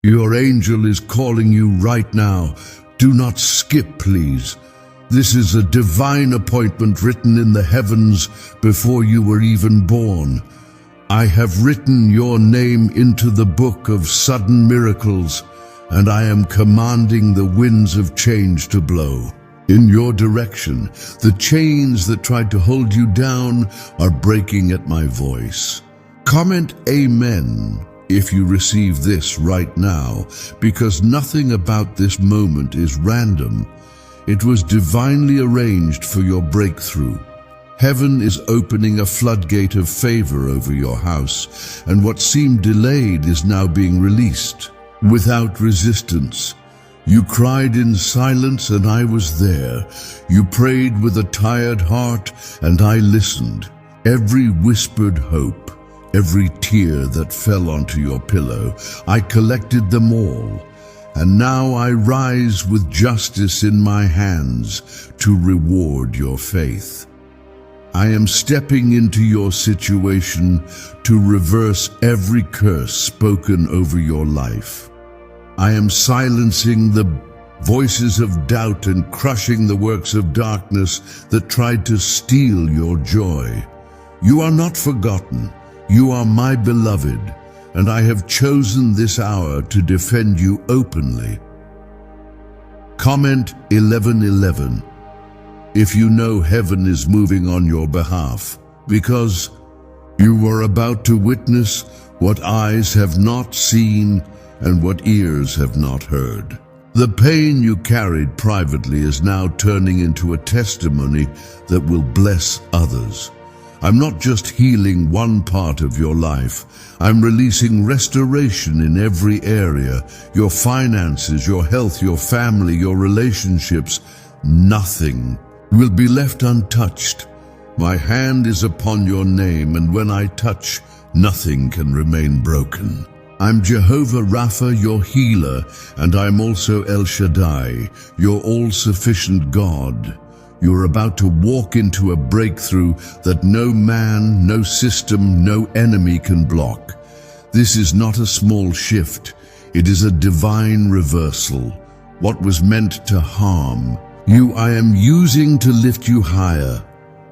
Your angel is calling you right now. Do not skip, please. This is a divine appointment written in the heavens before you were even born. I have written your name into the book of sudden miracles, and I am commanding the winds of change to blow in your direction. The chains that tried to hold you down are breaking at my voice. Comment Amen if you receive this right now, because nothing about this moment is random. It was divinely arranged for your breakthrough. Heaven is opening a floodgate of favor over your house, and what seemed delayed is now being released. Without resistance, you cried in silence and I was there. You prayed with a tired heart and I listened. Every whispered hope, every tear that fell onto your pillow, I collected them all. And now I rise with justice in my hands to reward your faith. I am stepping into your situation to reverse every curse spoken over your life. I am silencing the voices of doubt and crushing the works of darkness that tried to steal your joy. You are not forgotten. You are my beloved, and I have chosen this hour to defend you openly. Comment 11:11 if you know heaven is moving on your behalf, because you are about to witness what eyes have not seen and what ears have not heard. The pain you carried privately is now turning into a testimony that will bless others. I'm not just healing one part of your life. I'm releasing restoration in every area. Your finances, your health, your family, your relationships. Nothing will be left untouched. My hand is upon your name, and when I touch, nothing can remain broken. I'm Jehovah Rapha, your healer, and I'm also El Shaddai, your all-sufficient God. You're about to walk into a breakthrough that no man, no system, no enemy can block. This is not a small shift. It is a divine reversal. What was meant to harm, I am using to lift you higher.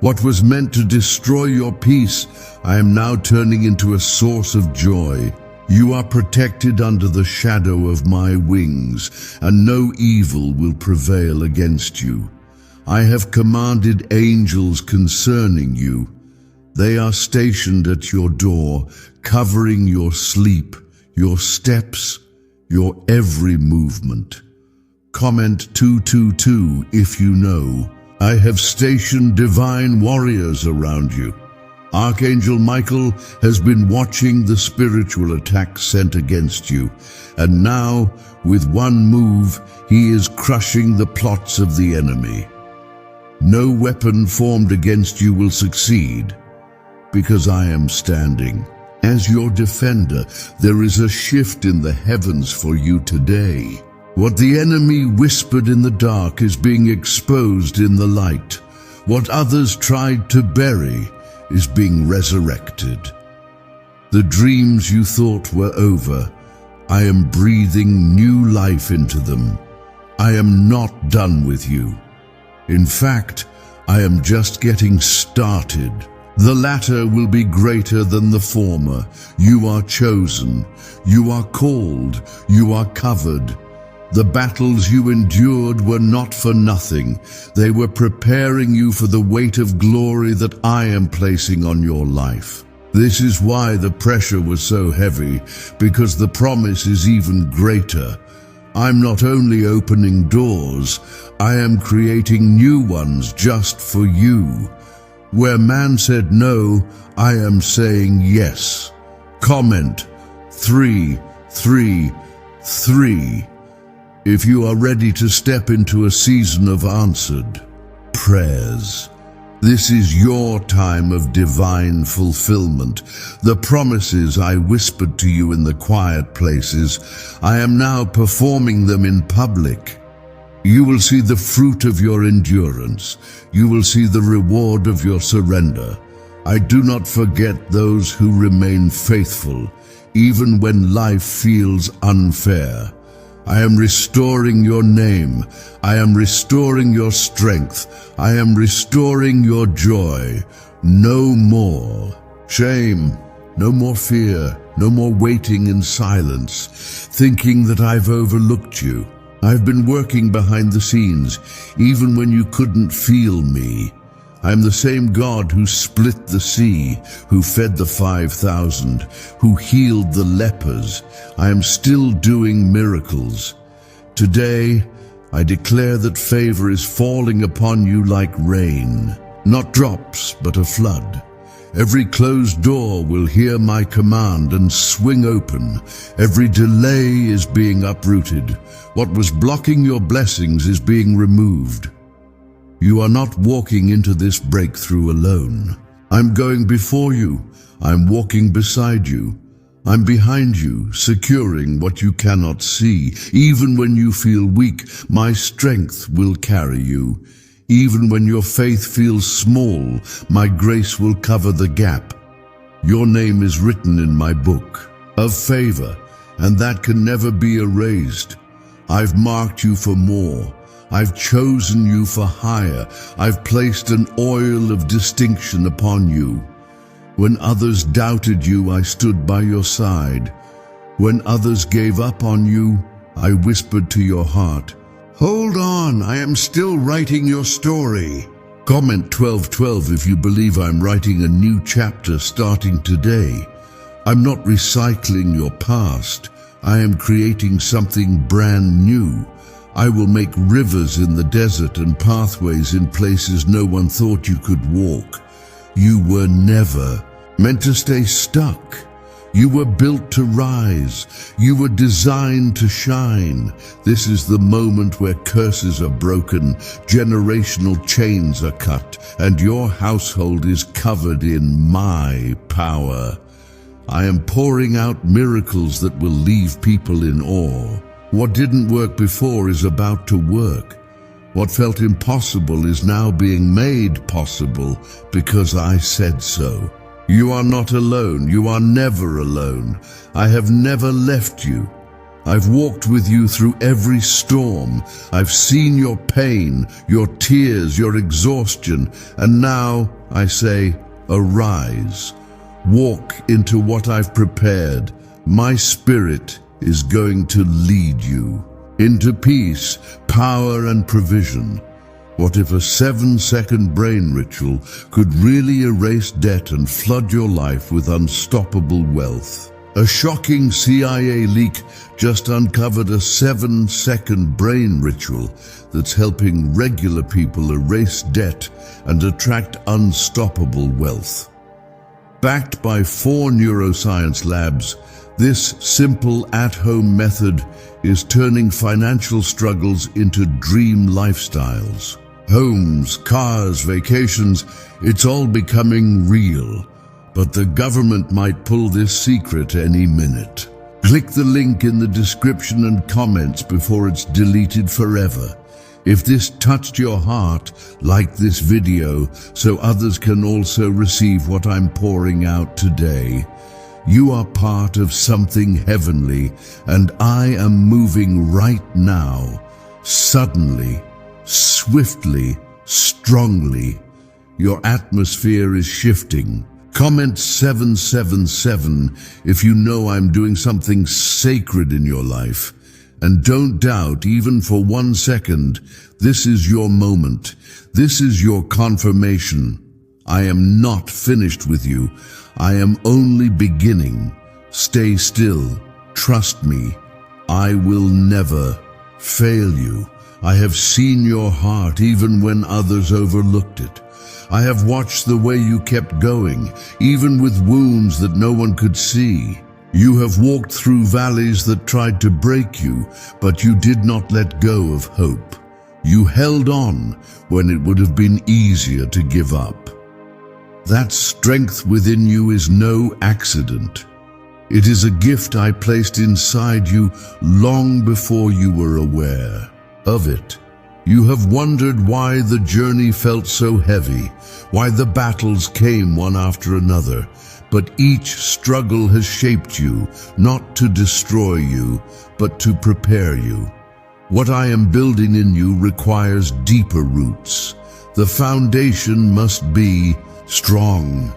What was meant to destroy your peace, I am now turning into a source of joy. You are protected under the shadow of my wings, and no evil will prevail against you. I have commanded angels concerning you. They are stationed at your door, covering your sleep, your steps, your every movement. Comment 222 if you know. I have stationed divine warriors around you. Archangel Michael has been watching the spiritual attack sent against you, and now, with one move, he is crushing the plots of the enemy. No weapon formed against you will succeed, because I am standing. As your defender, there is a shift in the heavens for you today. What the enemy whispered in the dark is being exposed in the light. What others tried to bury is being resurrected. The dreams you thought were over, I am breathing new life into them. I am not done with you. In fact, I am just getting started. The latter will be greater than the former. You are chosen. You are called. You are covered. The battles you endured were not for nothing. They were preparing you for the weight of glory that I am placing on your life. This is why the pressure was so heavy, because the promise is even greater. I'm not only opening doors, I am creating new ones just for you. Where man said no, I am saying yes. Comment 333 if you are ready to step into a season of answered prayers. This is your time of divine fulfillment. The promises I whispered to you in the quiet places, I am now performing them in public. You will see the fruit of your endurance. You will see the reward of your surrender. I do not forget those who remain faithful. even when life feels unfair. I am restoring your name. I am restoring your strength. I am restoring your joy. No more shame, no more fear, no more waiting in silence, thinking that I've overlooked you. I've been working behind the scenes, even when you couldn't feel me. I'm the same God who split the sea, who fed the 5,000, who healed the lepers. I am still doing miracles. Today, I declare that favor is falling upon you like rain, not drops, but a flood. Every closed door will hear my command and swing open. Every delay is being uprooted. What was blocking your blessings is being removed. You are not walking into this breakthrough alone. I'm going before you. I'm walking beside you. I'm behind you, securing what you cannot see. Even when you feel weak, my strength will carry you. Even when your faith feels small, my grace will cover the gap. Your name is written in my book of favor, and that can never be erased. I've marked you for more. I've chosen you for higher. I've placed an oil of distinction upon you. When others doubted you, I stood by your side. When others gave up on you, I whispered to your heart, "Hold on, I am still writing your story." Comment 1212 if you believe I'm writing a new chapter starting today. I'm not recycling your past. I am creating something brand new. I will make rivers in the desert and pathways in places no one thought you could walk. You were never meant to stay stuck. You were built to rise. You were designed to shine. This is the moment where curses are broken, generational chains are cut, and your household is covered in my power. I am pouring out miracles that will leave people in awe. What didn't work before is about to work. What felt impossible is now being made possible because I said so. You are not alone. You are never alone. I have never left you. I've walked with you through every storm. I've seen your pain, your tears, your exhaustion, and now I say, arise. Walk into what I've prepared. My spirit is going to lead you into peace, power, and provision. What if a 7-second brain ritual could really erase debt and flood your life with unstoppable wealth? A shocking CIA leak just uncovered a 7-second brain ritual that's helping regular people erase debt and attract unstoppable wealth. Backed by 4 neuroscience labs, this simple at-home method is turning financial struggles into dream lifestyles. Homes, cars, vacations, it's all becoming real. But the government might pull this secret any minute. Click the link in the description and comments before it's deleted forever. If this touched your heart, like this video so others can also receive what I'm pouring out today. You are part of something heavenly, and I am moving right now, suddenly, swiftly, strongly. Your atmosphere is shifting. Comment 777 if you know I'm doing something sacred in your life. And don't doubt, even for 1 second, this is your moment. This is your confirmation. I am not finished with you. I am only beginning. Stay still. Trust me. I will never fail you. I have seen your heart even when others overlooked it. I have watched the way you kept going, even with wounds that no one could see. You have walked through valleys that tried to break you, but you did not let go of hope. You held on when it would have been easier to give up. That strength within you is no accident. It is a gift I placed inside you long before you were aware of it. You have wondered why the journey felt so heavy, why the battles came one after another. but each struggle has shaped you, not to destroy you, but to prepare you. What I am building in you requires deeper roots. The foundation must be strong,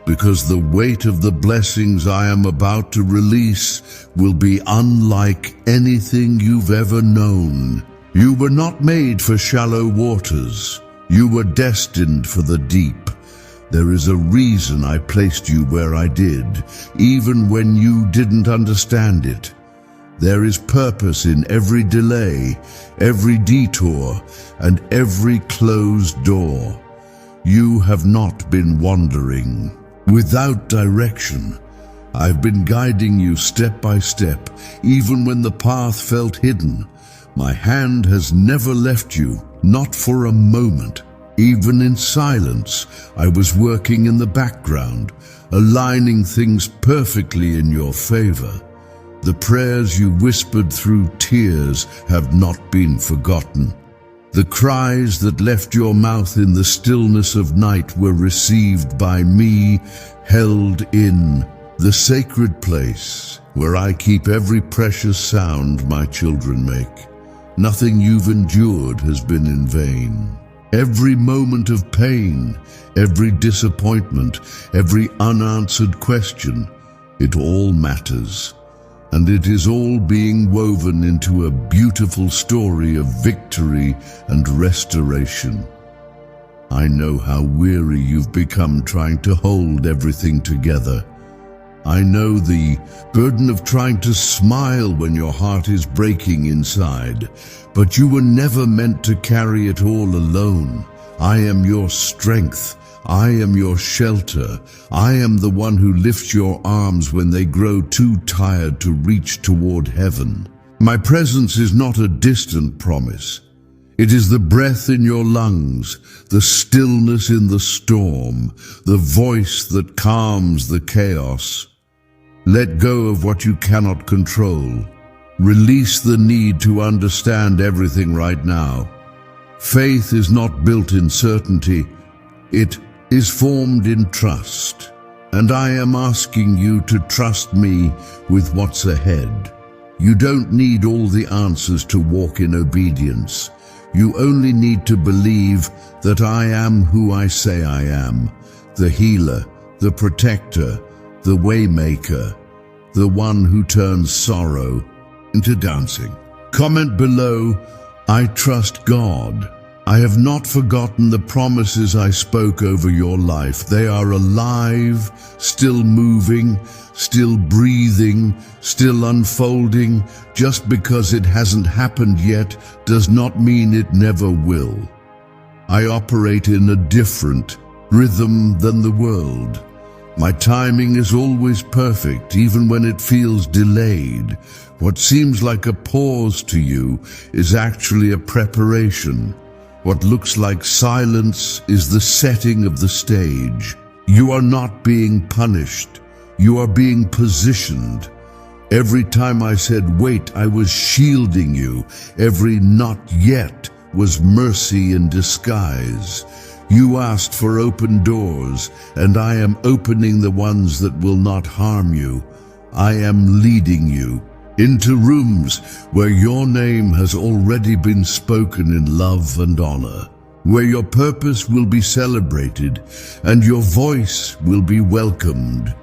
because the weight of the blessings I am about to release will be unlike anything you've ever known. You were not made for shallow waters. You were destined for the deep. There is a reason I placed you where I did, even when you didn't understand it. There is purpose in every delay, every detour, and every closed door. You have not been wandering without direction. I've been guiding you step by step, even when the path felt hidden. My hand has never left you, not for a moment. Even in silence, I was working in the background, aligning things perfectly in your favor. The prayers you whispered through tears have not been forgotten. The cries that left your mouth in the stillness of night were received by me, held in the sacred place where I keep every precious sound my children make. Nothing you've endured has been in vain. Every moment of pain, every disappointment, every unanswered question, it all matters. And it is all being woven into a beautiful story of victory and restoration. I know how weary you've become trying to hold everything together. I know the burden of trying to smile when your heart is breaking inside, but you were never meant to carry it all alone. I am your strength. I am your shelter. I am the one who lifts your arms when they grow too tired to reach toward heaven. My presence is not a distant promise. It is the breath in your lungs, the stillness in the storm, the voice that calms the chaos. Let go of what you cannot control. Release the need to understand everything right now. Faith is not built in certainty. It is formed in trust. And I am asking you to trust me with what's ahead. You don't need all the answers to walk in obedience. You only need to believe that I am who I say I am, the healer, the protector, the waymaker, the one who turns sorrow into dancing. Comment below, I trust God. I have not forgotten the promises I spoke over your life. They are alive, still moving, still breathing, still unfolding. Just because it hasn't happened yet does not mean it never will. I operate in a different rhythm than the world. My timing is always perfect, even when it feels delayed. What seems like a pause to you is actually a preparation. What looks like silence is the setting of the stage. You are not being punished. You are being positioned. Every time I said wait, I was shielding you. Every not yet was mercy in disguise. You asked for open doors, and I am opening the ones that will not harm you. I am leading you into rooms where your name has already been spoken in love and honor, where your purpose will be celebrated and your voice will be welcomed.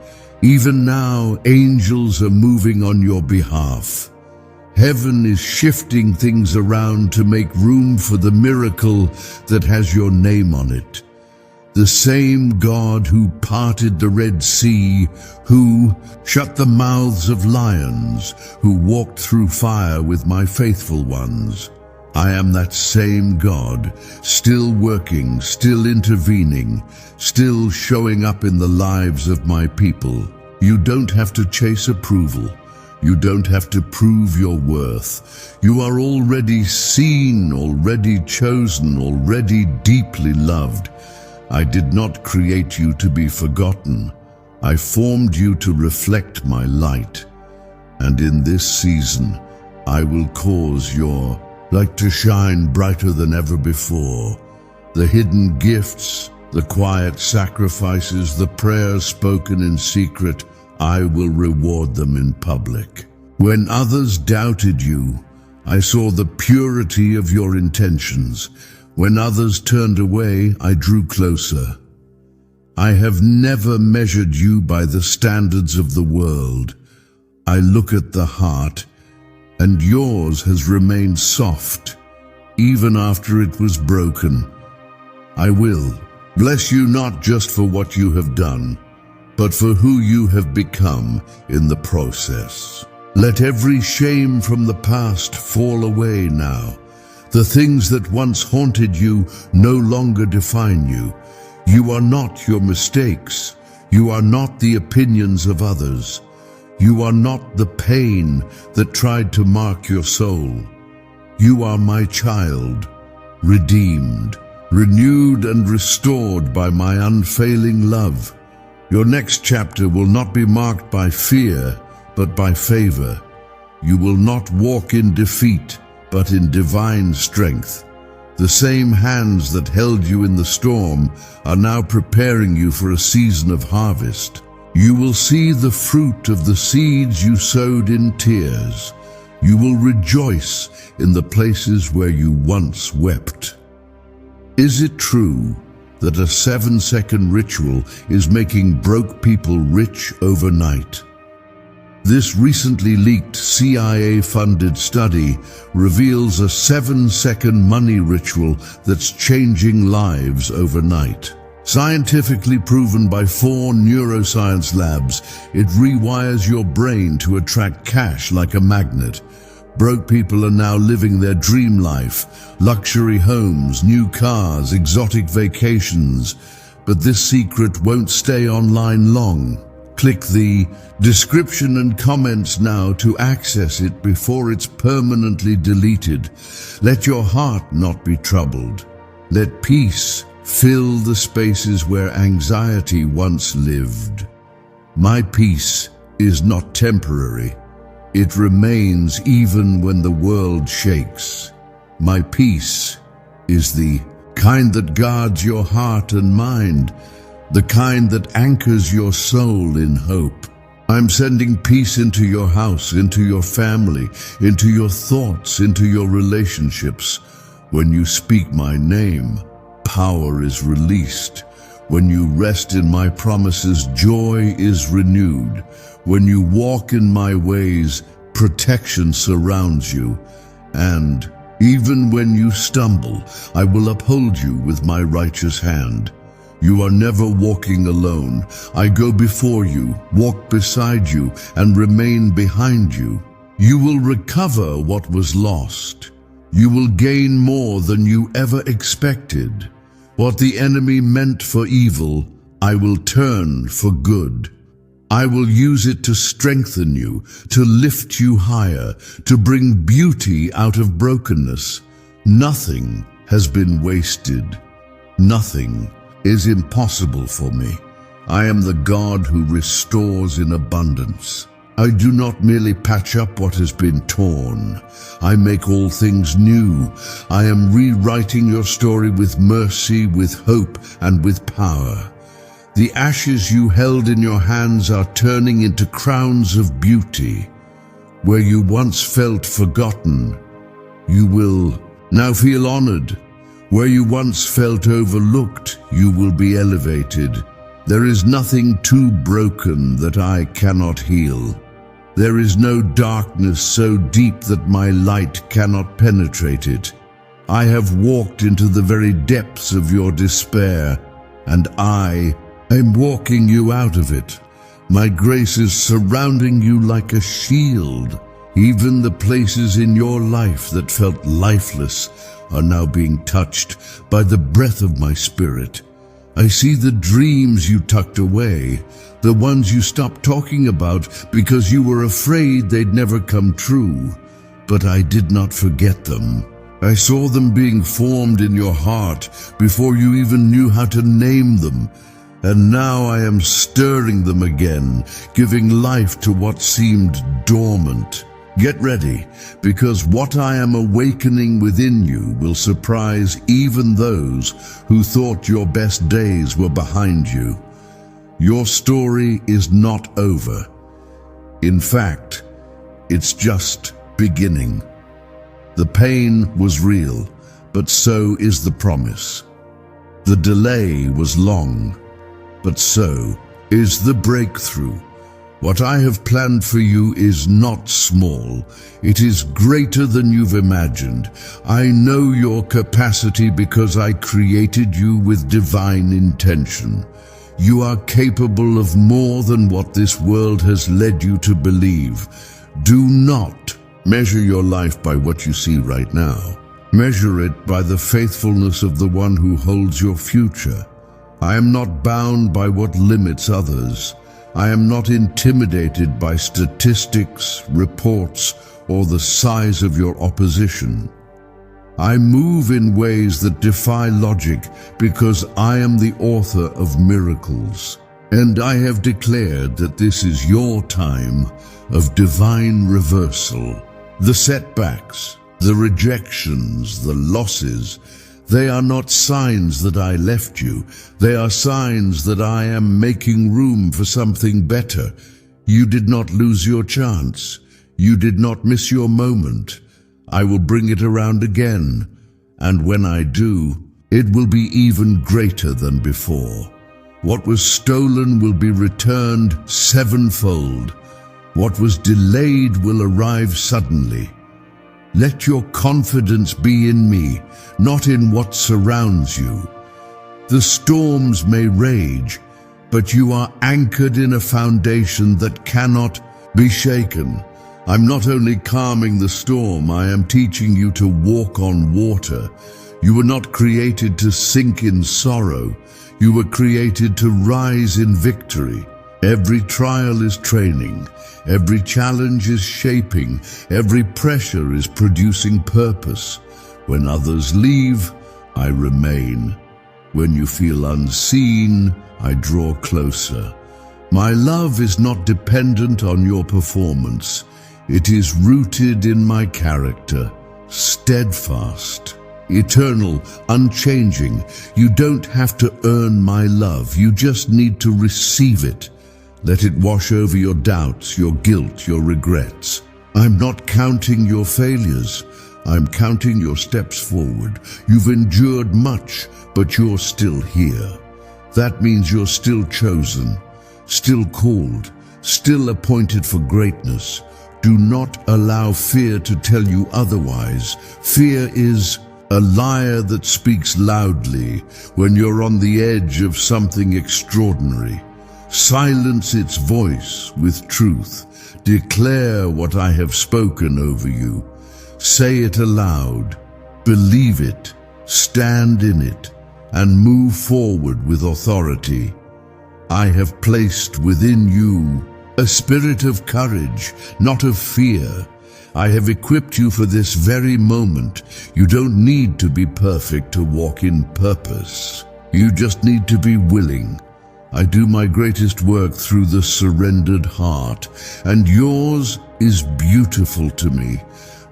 Even now, angels are moving on your behalf. Heaven is shifting things around to make room for the miracle that has your name on it. The same God who parted the Red Sea, who shut the mouths of lions, who walked through fire with my faithful ones. I am that same God, still working, still intervening, still showing up in the lives of my people. You don't have to chase approval. You don't have to prove your worth. You are already seen, already chosen, already deeply loved. I did not create you to be forgotten. I formed you to reflect my light. And in this season, I will cause your light to shine brighter than ever before. The hidden gifts, The quiet sacrifices, the prayers spoken in secret, I will reward them in public. When others doubted you, I saw the purity of your intentions. When others turned away, I drew closer. I have never measured you by the standards of the world. I look at the heart, and yours has remained soft, even after it was broken. I will bless you not just for what you have done, but for who you have become in the process. Let every shame from the past fall away now. The things that once haunted you no longer define you. You are not your mistakes. You are not the opinions of others. You are not the pain that tried to mark your soul. You are my child, redeemed, renewed and restored by my unfailing love. Your next chapter will not be marked by fear, but by favor. You will not walk in defeat, but in divine strength. The same hands that held you in the storm are now preparing you for a season of harvest. You will see the fruit of the seeds you sowed in tears. You will rejoice in the places where you once wept. Is it true that a 7-second ritual is making broke people rich overnight? This recently leaked CIA-funded study reveals a 7-second money ritual that's changing lives overnight. Scientifically proven by 4 neuroscience labs, it rewires your brain to attract cash like a magnet. Broke people are now living their dream life, luxury homes, new cars, exotic vacations. But this secret won't stay online long. Click the description and comments now to access it before it's permanently deleted. Let your heart not be troubled. Let peace fill the spaces where anxiety once lived. My peace is not temporary. It remains even when the world shakes. My peace is the kind that guards your heart and mind, the kind that anchors your soul in hope. I'm sending peace into your house, into your family, into your thoughts, into your relationships. When you speak my name, power is released. When you rest in my promises, joy is renewed. When you walk in my ways, protection surrounds you. And even when you stumble, I will uphold you with my righteous hand. You are never walking alone. I go before you, walk beside you, and remain behind you. You will recover what was lost. You will gain more than you ever expected. What the enemy meant for evil, I will turn for good. I will use it to strengthen you, to lift you higher, to bring beauty out of brokenness. Nothing has been wasted. Nothing is impossible for me. I am the God who restores in abundance. I do not merely patch up what has been torn. I make all things new. I am rewriting your story with mercy, with hope, and with power. The ashes you held in your hands are turning into crowns of beauty. Where you once felt forgotten, you will now feel honored. Where you once felt overlooked, you will be elevated. There is nothing too broken that I cannot heal. There is no darkness so deep that my light cannot penetrate it. I have walked into the very depths of your despair, and I am walking you out of it. My grace is surrounding you like a shield. Even the places in your life that felt lifeless are now being touched by the breath of my spirit. I see the dreams you tucked away, the ones you stopped talking about because you were afraid they'd never come true. But I did not forget them. I saw them being formed in your heart before you even knew how to name them. And now I am stirring them again, giving life to what seemed dormant. Get ready, because what I am awakening within you will surprise even those who thought your best days were behind you. Your story is not over. In fact, it's just beginning. The pain was real, but so is the promise. The delay was long, but so is the breakthrough. What I have planned for you is not small. It is greater than you've imagined. I know your capacity because I created you with divine intention. You are capable of more than what this world has led you to believe. Do not measure your life by what you see right now. Measure it by the faithfulness of the one who holds your future. I am not bound by what limits others. I am not intimidated by statistics, reports, or the size of your opposition. I move in ways that defy logic because I am the author of miracles. And I have declared that this is your time of divine reversal. The setbacks, the rejections, the losses, they are not signs that I left you. They are signs that I am making room for something better. You did not lose your chance. You did not miss your moment. I will bring it around again. And when I do, it will be even greater than before. What was stolen will be returned sevenfold. What was delayed will arrive suddenly. Let your confidence be in me, not in what surrounds you. The storms may rage, but you are anchored in a foundation that cannot be shaken. I'm not only calming the storm, I am teaching you to walk on water. You were not created to sink in sorrow. You were created to rise in victory. Every trial is training. Every challenge is shaping. Every pressure is producing purpose. When others leave, I remain. When you feel unseen, I draw closer. My love is not dependent on your performance. It is rooted in my character, steadfast, eternal, unchanging. You don't have to earn my love. You just need to receive it. Let it wash over your doubts, your guilt, your regrets. I'm not counting your failures. I'm counting your steps forward. You've endured much, but you're still here. That means you're still chosen, still called, still appointed for greatness. Do not allow fear to tell you otherwise. Fear is a liar that speaks loudly when you're on the edge of something extraordinary. Silence its voice with truth. Declare what I have spoken over you. Say it aloud. Believe it. Stand in it. And move forward with authority. I have placed within you a spirit of courage, not of fear. I have equipped you for this very moment. You don't need to be perfect to walk in purpose. You just need to be willing. I do my greatest work through the surrendered heart, and yours is beautiful to me,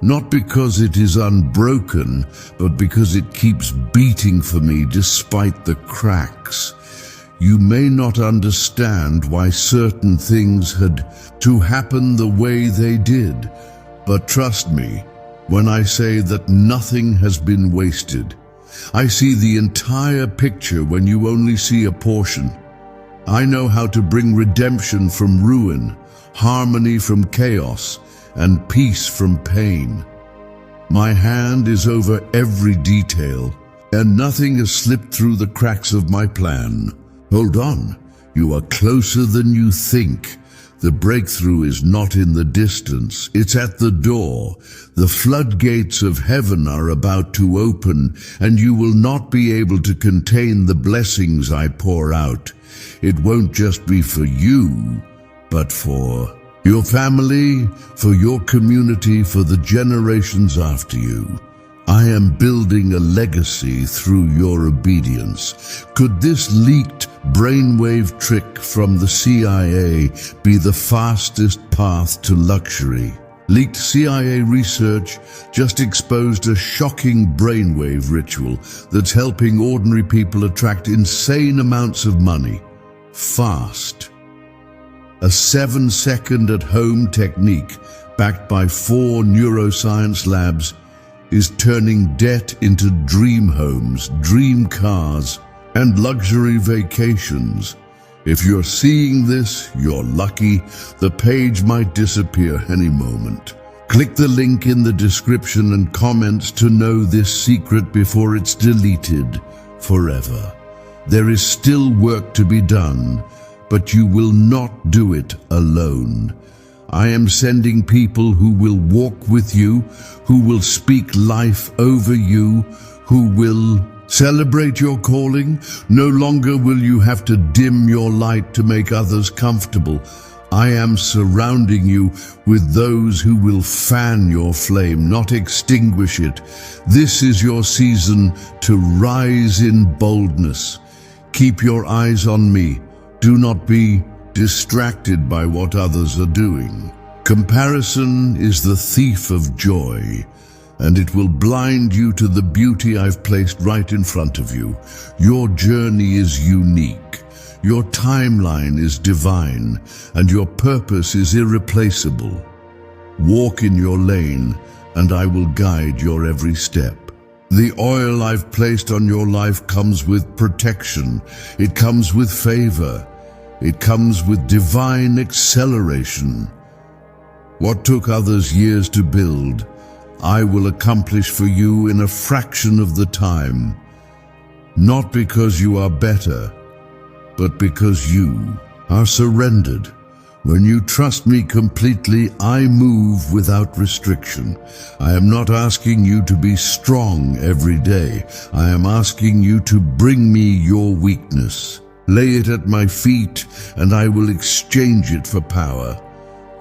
not because it is unbroken, but because it keeps beating for me despite the cracks. You may not understand why certain things had to happen the way they did, but trust me when I say that nothing has been wasted. I see the entire picture when you only see a portion. I know how to bring redemption from ruin, harmony from chaos, and peace from pain. My hand is over every detail, and nothing has slipped through the cracks of my plan. Hold on, you are closer than you think. The breakthrough is not in the distance, it's at the door. The floodgates of heaven are about to open, and you will not be able to contain the blessings I pour out. It won't just be for you, but for your family, for your community, for the generations after you. I am building a legacy through your obedience. Could this leaked brainwave trick from the CIA be the fastest path to luxury? Leaked CIA research just exposed a shocking brainwave ritual that's helping ordinary people attract insane amounts of money, fast. A 7-second at-home technique backed by 4 neuroscience labs is turning debt into dream homes, dream cars, and luxury vacations. If you're seeing this, you're lucky. The page might disappear any moment. Click the link in the description and comments to know this secret before it's deleted forever. There is still work to be done, but you will not do it alone. I am sending people who will walk with you, who will speak life over you, who will celebrate your calling. No longer will you have to dim your light to make others comfortable. I am surrounding you with those who will fan your flame, not extinguish it. This is your season to rise in boldness. Keep your eyes on me. Do not be distracted by what others are doing. Comparison is the thief of joy, and it will blind you to the beauty I've placed right in front of you. Your journey is unique. Your timeline is divine, and your purpose is irreplaceable. Walk in your lane, and I will guide your every step. The oil I've placed on your life comes with protection. It comes with favor. It comes with divine acceleration. What took others years to build, I will accomplish for you in a fraction of the time. Not because you are better, but because you are surrendered. When you trust me completely, I move without restriction. I am not asking you to be strong every day. I am asking you to bring me your weakness. Lay it at my feet, and I will exchange it for power.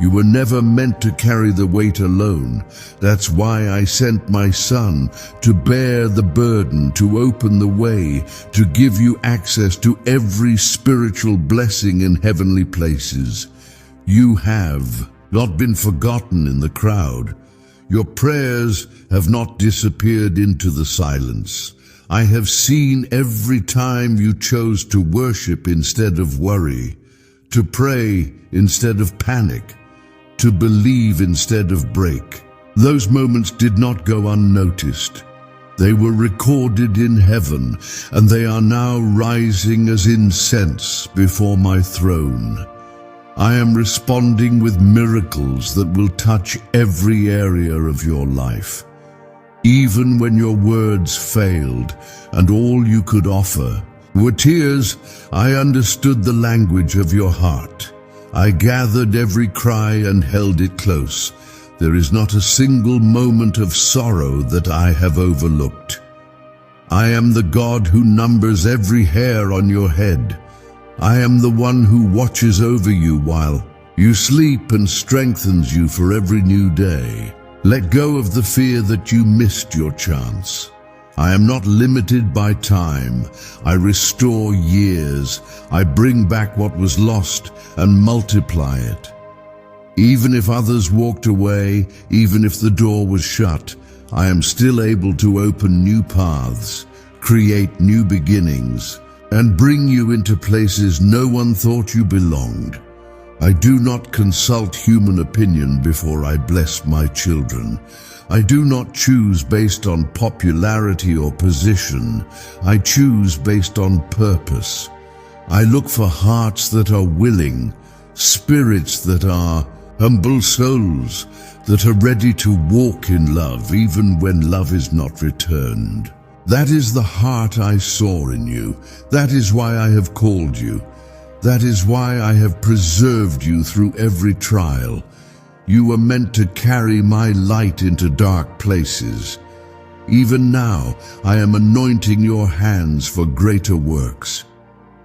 You were never meant to carry the weight alone. That's why I sent my Son to bear the burden, to open the way, to give you access to every spiritual blessing in heavenly places. You have not been forgotten in the crowd. Your prayers have not disappeared into the silence. I have seen every time you chose to worship instead of worry, to pray instead of panic, to believe instead of break. Those moments did not go unnoticed. They were recorded in heaven, and they are now rising as incense before my throne. I am responding with miracles that will touch every area of your life. Even when your words failed and all you could offer were tears, I understood the language of your heart. I gathered every cry and held it close. There is not a single moment of sorrow that I have overlooked. I am the God who numbers every hair on your head. I am the one who watches over you while you sleep and strengthens you for every new day. Let go of the fear that you missed your chance. I am not limited by time. I restore years. I bring back what was lost and multiply it. Even if others walked away, even if the door was shut, I am still able to open new paths, create new beginnings, and bring you into places no one thought you belonged. I do not consult human opinion before I bless my children. I do not choose based on popularity or position. I choose based on purpose. I look for hearts that are willing, spirits that are humble souls, that are ready to walk in love even when love is not returned. That is the heart I saw in you. That is why I have called you. That is why I have preserved you through every trial. You were meant to carry my light into dark places. Even now, I am anointing your hands for greater works.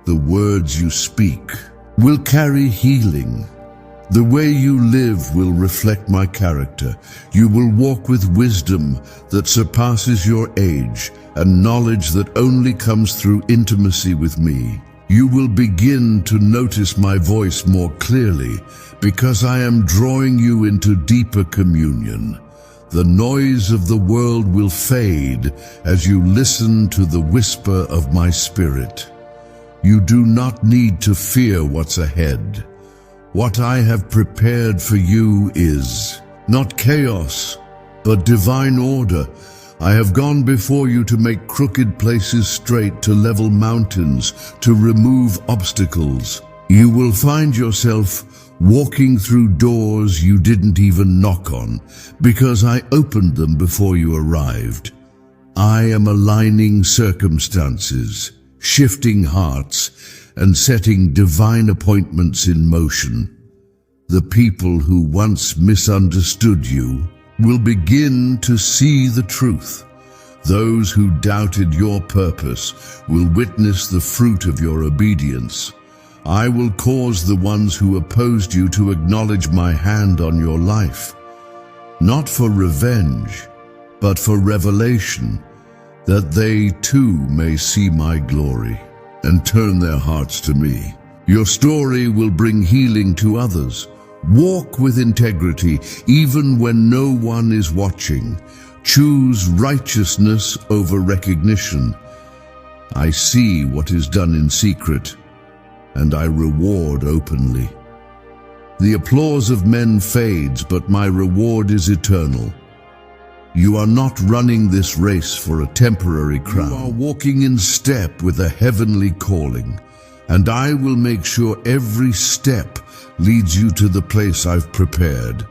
The words you speak will carry healing. The way you live will reflect my character. You will walk with wisdom that surpasses your age and knowledge that only comes through intimacy with me. You will begin to notice my voice more clearly because I am drawing you into deeper communion. The noise of the world will fade as you listen to the whisper of my spirit. You do not need to fear what's ahead. What I have prepared for you is not chaos, but divine order. I have gone before you to make crooked places straight, to level mountains, to remove obstacles. You will find yourself walking through doors you didn't even knock on, because I opened them before you arrived. I am aligning circumstances, shifting hearts, and setting divine appointments in motion. The people who once misunderstood you will begin to see the truth. Those who doubted your purpose will witness the fruit of your obedience. I will cause the ones who opposed you to acknowledge my hand on your life, not for revenge, but for revelation, that they too may see my glory and turn their hearts to me. Your story will bring healing to others. Walk with integrity even when no one is watching. Choose righteousness over recognition. I see what is done in secret, and I reward openly. The applause of men fades, but my reward is eternal. You are not running this race for a temporary crown. You are walking in step with a heavenly calling, and I will make sure every step leads you to the place I've prepared.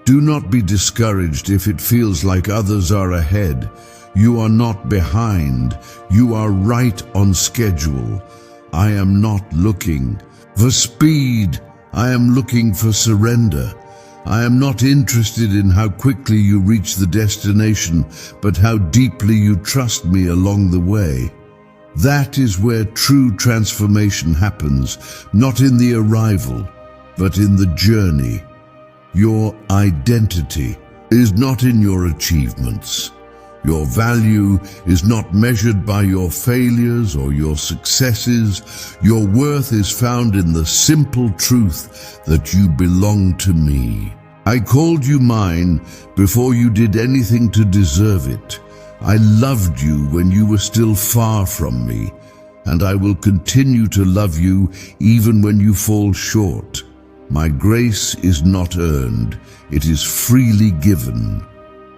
Do not be discouraged if it feels like others are ahead. You are not behind. You are right on schedule. I am not looking for speed. I am looking for surrender. I am not interested in how quickly you reach the destination, but how deeply you trust me along the way. That is where true transformation happens, not in the arrival, but in the journey. Your identity is not in your achievements. Your value is not measured by your failures or your successes. Your worth is found in the simple truth that you belong to me. I called you mine before you did anything to deserve it. I loved you when you were still far from me, and I will continue to love you even when you fall short. My grace is not earned, it is freely given.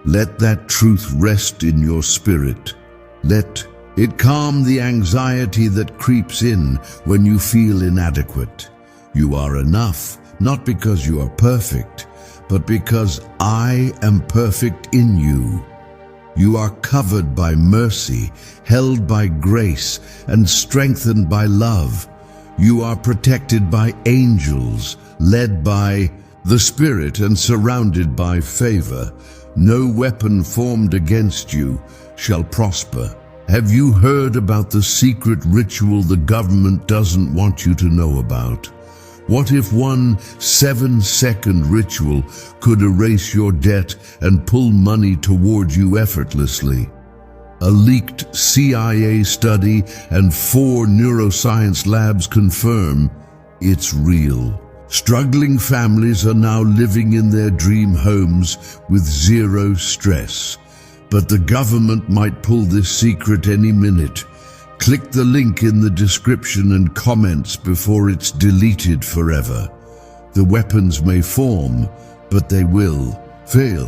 Let that truth rest in your spirit. Let it calm the anxiety that creeps in when you feel inadequate. You are enough, not because you are perfect, but because I am perfect in you. You are covered by mercy, held by grace, and strengthened by love. You are protected by angels, led by the Spirit, and surrounded by favor. No weapon formed against you shall prosper. Have you heard about the secret ritual the government doesn't want you to know about? What if one 7-second ritual could erase your debt and pull money toward you effortlessly? A leaked CIA study and 4 neuroscience labs confirm it's real. Struggling families are now living in their dream homes with zero stress. But the government might pull this secret any minute. Click the link in the description and comments before it's deleted forever. The weapons may form, but they will fail.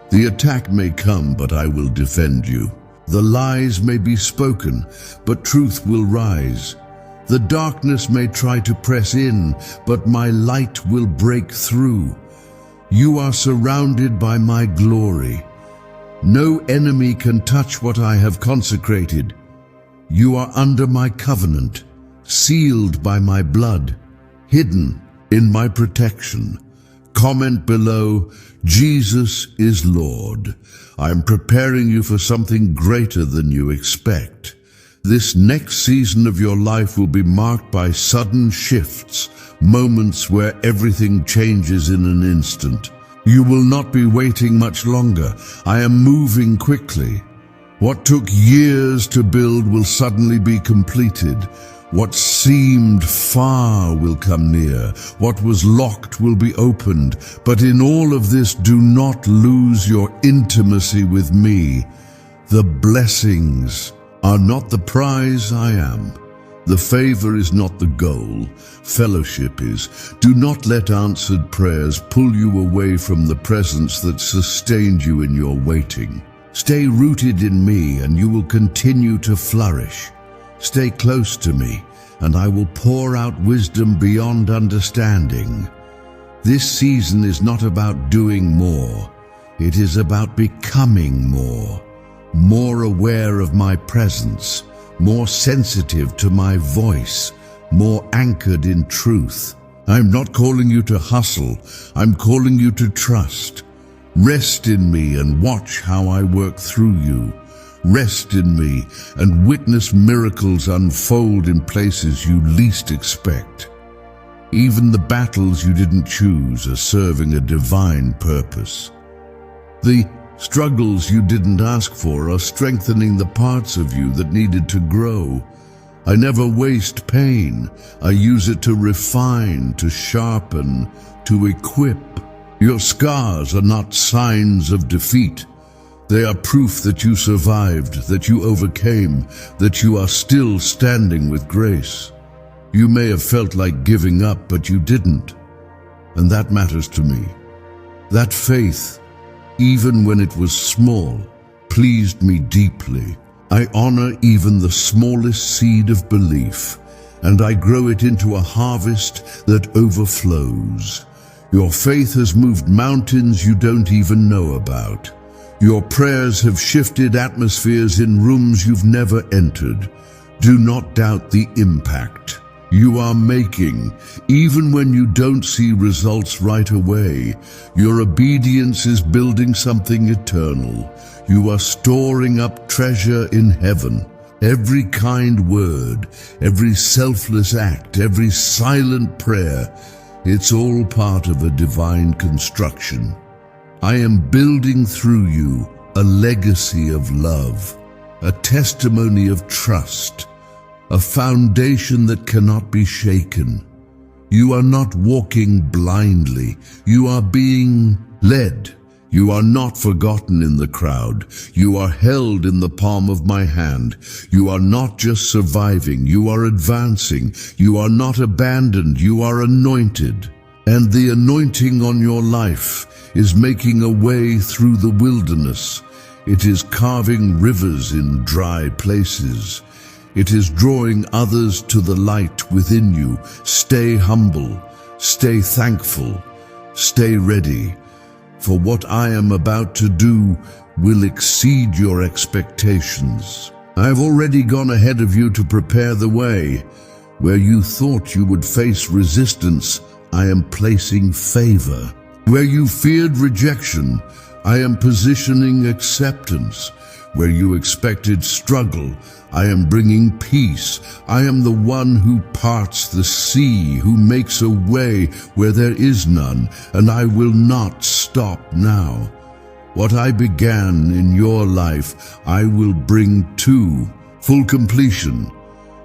The attack may come, but I will defend you. The lies may be spoken, but truth will rise. The darkness may try to press in, but my light will break through. You are surrounded by my glory. No enemy can touch what I have consecrated. You are under my covenant, sealed by my blood, hidden in my protection. Comment below, Jesus is Lord. I'm preparing you for something greater than you expect. This next season of your life will be marked by sudden shifts, moments where everything changes in an instant. You will not be waiting much longer. I am moving quickly. What took years to build will suddenly be completed. What seemed far will come near. What was locked will be opened. But in all of this, do not lose your intimacy with me. The blessings are not the prize I am. The favor is not the goal. Fellowship is. Do not let answered prayers pull you away from the presence that sustained you in your waiting. Stay rooted in me, and you will continue to flourish. Stay close to me, and I will pour out wisdom beyond understanding. This season is not about doing more. It is about becoming more aware of my presence, more sensitive to my voice, more anchored in truth. I'm not calling you to hustle. I'm calling you to trust. Rest in me and watch how I work through you. Rest in me and witness miracles unfold in places you least expect. Even the battles you didn't choose are serving a divine purpose. The struggles you didn't ask for are strengthening the parts of you that needed to grow. I never waste pain. I use it to refine, to sharpen, to equip. Your scars are not signs of defeat. They are proof that you survived, that you overcame, that you are still standing with grace. You may have felt like giving up, but you didn't. And that matters to me. That faith, even when it was small, pleased me deeply. I honor even the smallest seed of belief, and I grow it into a harvest that overflows. Your faith has moved mountains you don't even know about. Your prayers have shifted atmospheres in rooms you've never entered. Do not doubt the impact you are making. Even when you don't see results right away, your obedience is building something eternal. You are storing up treasure in heaven. Every kind word, every selfless act, every silent prayer, it's all part of a divine construction. I am building through you a legacy of love, a testimony of trust, a foundation that cannot be shaken. You are not walking blindly. You are being led. You are not forgotten in the crowd. You are held in the palm of my hand. You are not just surviving. You are advancing. You are not abandoned. You are anointed. And the anointing on your life is making a way through the wilderness. It is carving rivers in dry places. It is drawing others to the light within you. Stay humble, stay thankful, stay ready, for what I am about to do will exceed your expectations. I have already gone ahead of you to prepare the way. Where you thought you would face resistance, I am placing favor. Where you feared rejection, I am positioning acceptance. Where you expected struggle, I am bringing peace. I am the one who parts the sea, who makes a way where there is none, and I will not stop now. What I began in your life, I will bring to full completion.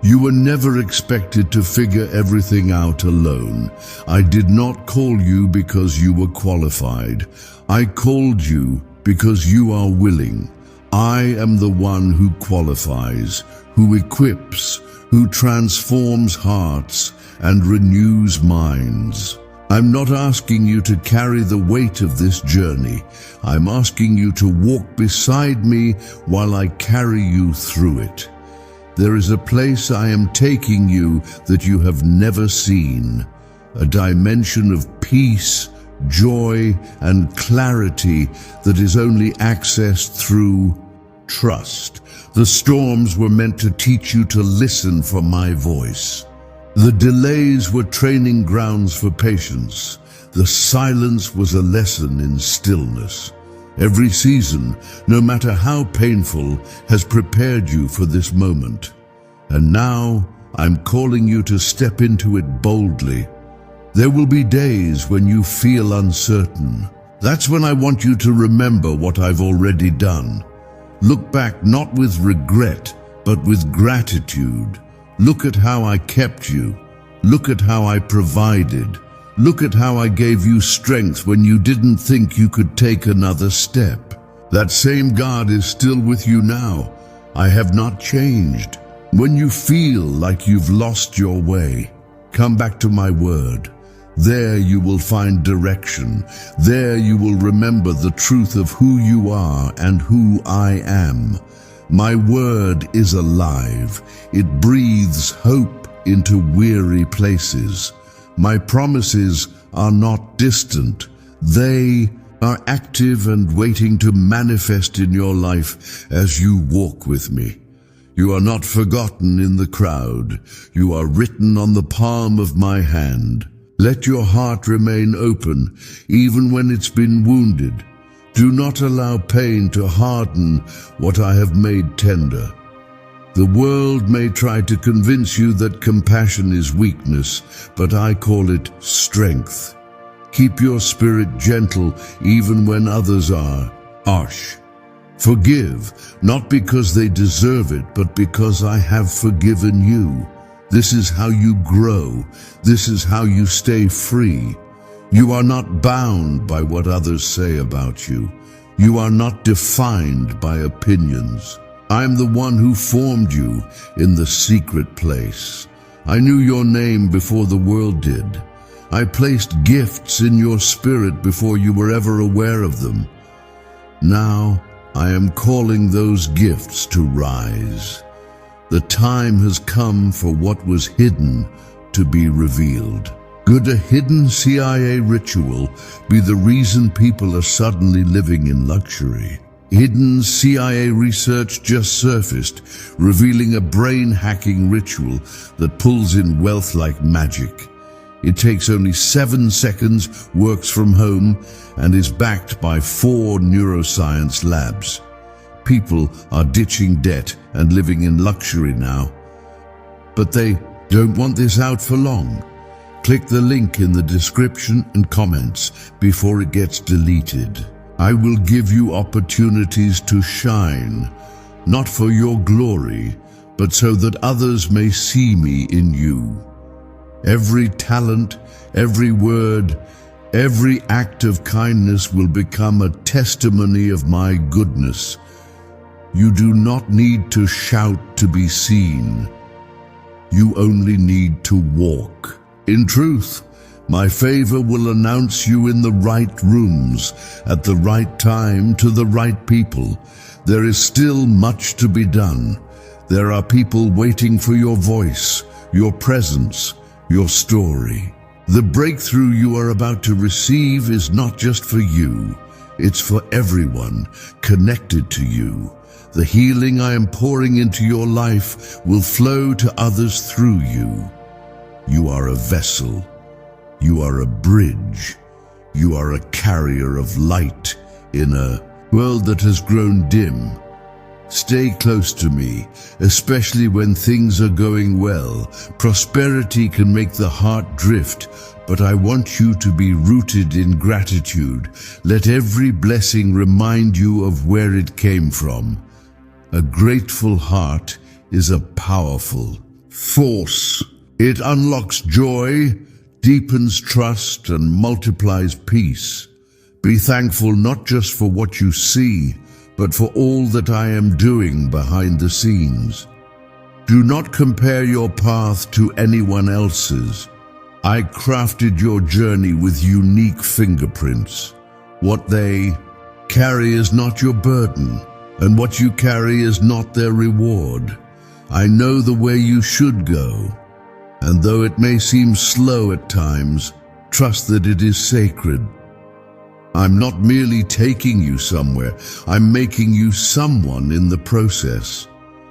You were never expected to figure everything out alone. I did not call you because you were qualified. I called you because you are willing. I am the one who qualifies, who equips, who transforms hearts and renews minds. I'm not asking you to carry the weight of this journey. I'm asking you to walk beside me while I carry you through it. There is a place I am taking you that you have never seen, a dimension of peace, joy, and clarity that is only accessed through trust. The storms were meant to teach you to listen for my voice. The delays were training grounds for patience. The silence was a lesson in stillness. Every season, no matter how painful, has prepared you for this moment. And now, I'm calling you to step into it boldly. There will be days when you feel uncertain. That's when I want you to remember what I've already done. Look back not with regret, but with gratitude. Look at how I kept you. Look at how I provided. Look at how I gave you strength when you didn't think you could take another step. That same God is still with you now. I have not changed. When you feel like you've lost your way, come back to my word. There you will find direction. There you will remember the truth of who you are and who I am. My word is alive. It breathes hope into weary places. My promises are not distant. They are active and waiting to manifest in your life as you walk with me. You are not forgotten in the crowd. You are written on the palm of my hand. Let your heart remain open, even when it's been wounded. Do not allow pain to harden what I have made tender. The world may try to convince you that compassion is weakness, but I call it strength. Keep your spirit gentle even when others are harsh. Forgive, not because they deserve it, but because I have forgiven you. This is how you grow. This is how you stay free. You are not bound by what others say about you. You are not defined by opinions. I am the one who formed you in the secret place. I knew your name before the world did. I placed gifts in your spirit before you were ever aware of them. Now I am calling those gifts to rise. The time has come for what was hidden to be revealed. Could a hidden CIA ritual be the reason people are suddenly living in luxury? Hidden CIA research just surfaced, revealing a brain-hacking ritual that pulls in wealth like magic. It takes only 7 seconds, works from home, and is backed by 4 neuroscience labs. People are ditching debt and living in luxury now. But they don't want this out for long. Click the link in the description and comments before it gets deleted. I will give you opportunities to shine, not for your glory, but so that others may see me in you. Every talent, every word, every act of kindness will become a testimony of my goodness. You do not need to shout to be seen. You only need to walk. In truth, my favor will announce you in the right rooms, at the right time, to the right people. There is still much to be done. There are people waiting for your voice, your presence, your story. The breakthrough you are about to receive is not just for you. It's for everyone connected to you. The healing I am pouring into your life will flow to others through you. You are a vessel. You are a bridge. You are a carrier of light in a world that has grown dim. Stay close to me, especially when things are going well. Prosperity can make the heart drift, but I want you to be rooted in gratitude. Let every blessing remind you of where it came from. A grateful heart is a powerful force. It unlocks joy, deepens trust, and multiplies peace. Be thankful not just for what you see, but for all that I am doing behind the scenes. Do not compare your path to anyone else's. I crafted your journey with unique fingerprints. What they carry is not your burden, and what you carry is not their reward. I know the way you should go, and though it may seem slow at times, trust that it is sacred. I'm not merely taking you somewhere, I'm making you someone in the process.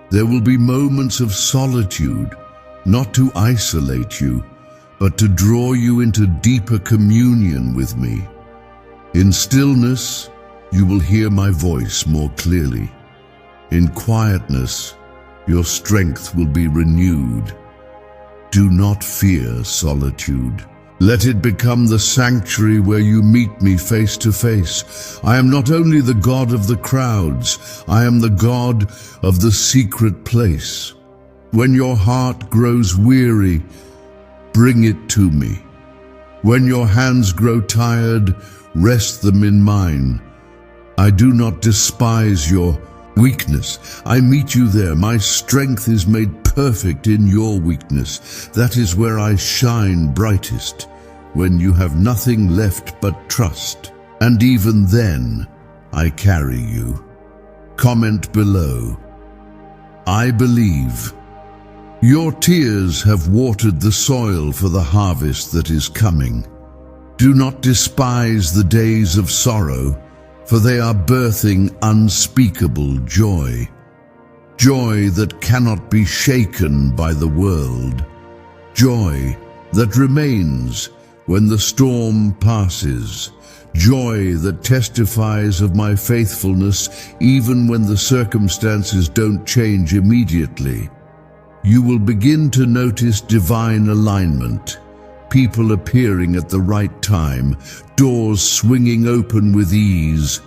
There will be moments of solitude, not to isolate you, but to draw you into deeper communion with me. In stillness, you will hear my voice more clearly. In quietness, your strength will be renewed. Do not fear solitude. Let it become the sanctuary where you meet me face to face. I am not only the God of the crowds, I am the God of the secret place. When your heart grows weary, bring it to me. When your hands grow tired, rest them in mine. I do not despise your weakness. I meet you there. My strength is made perfect in your weakness. That is where I shine brightest, when you have nothing left but trust. And even then, I carry you. Comment below. I believe. Your tears have watered the soil for the harvest that is coming. Do not despise the days of sorrow, for they are birthing unspeakable joy. Joy that cannot be shaken by the world. Joy that remains when the storm passes. Joy that testifies of my faithfulness even when the circumstances don't change immediately. You will begin to notice divine alignment, people appearing at the right time, doors swinging open with ease,